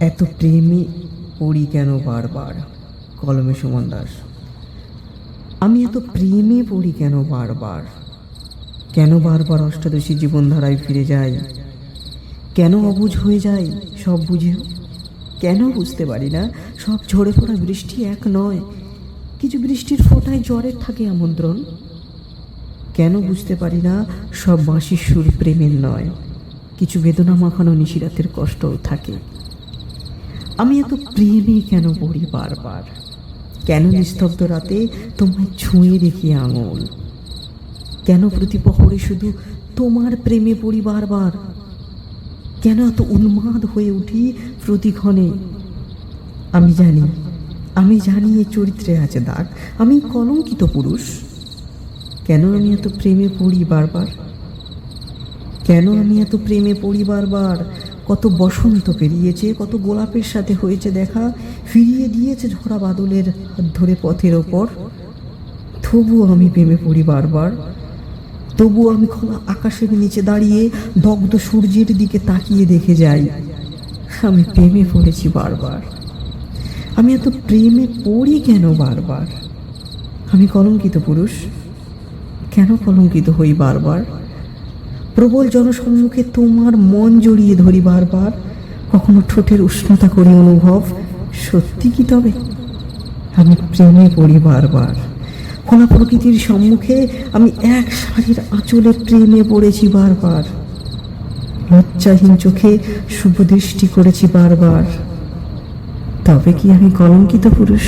এত প্রেমে পড়ি কেন বারবার? কলমে সুমন দাস। আমি এত প্রেমে পড়ি কেন বারবার? কেন বারবার অষ্টাদশী জীবনধারায় ফিরে যাই? কেন অবুঝ হয়ে যাই সব বুঝেও? কেন বুঝতে পারি না সব ঝরে পড়া বৃষ্টি এক নয়, কিছু বৃষ্টির ফোঁটায় জ্বরের থাকে আমন্ত্রণ? কেন বুঝতে পারি না সব বাঁশির সুর প্রেমের নয়, কিছু বেদনা মাখানো নিশিরাতের কষ্টও থাকে? আমি এত প্রেমে কেন পড়ি বারবার? কেন নিস্তব্ধ রাতে তোমায় ছুঁয়ে দেখি আঙুল? কেন প্রতি প্রহরে শুধু তোমার প্রেমে পড়ি বারবার? কেন এত উন্মাদ হয়ে উঠি প্রতিক্ষণে? আমি জানি এই চরিত্রে আছে দাগ, আমি কলঙ্কিত পুরুষ। কেন আমি এত প্রেমে পড়ি বারবার? কেন আমি এত প্রেমে পড়ি বারবার? কত বসন্ত পেরিয়েছে, কত গোলাপের সাথে হয়েছে দেখা, ফিরিয়ে দিয়েছে ঝরা বাদলের হাত ধরে পথের ওপর। তবুও আমি প্রেমে পড়ি বারবার। তবুও আমি খোলা আকাশের নিচে দাঁড়িয়ে দগ্ধ সূর্যের দিকে তাকিয়ে দেখে যাই। আমি প্রেমে পড়েছি বারবার। আমি এত প্রেমে পড়ি কেন বারবার? আমি কলঙ্কিত পুরুষ, কেন কলঙ্কিত হই বারবার? প্রবল জনসম্মুখে তোমার মন জড়িয়ে ধরি বারবার, কখনো ঠোঁটের উষ্ণতা করি অনুভব। সত্যি কি তবে আমি প্রেমে পড়ি বারবার? খোলা প্রকৃতির সম্মুখে আমি এক শাড়ির আঁচলে প্রেমে পড়েছি বারবার। লজ্জাহীন চোখে শুভ দৃষ্টি করেছি বারবার। তবে কি আমি কলঙ্কিত পুরুষ?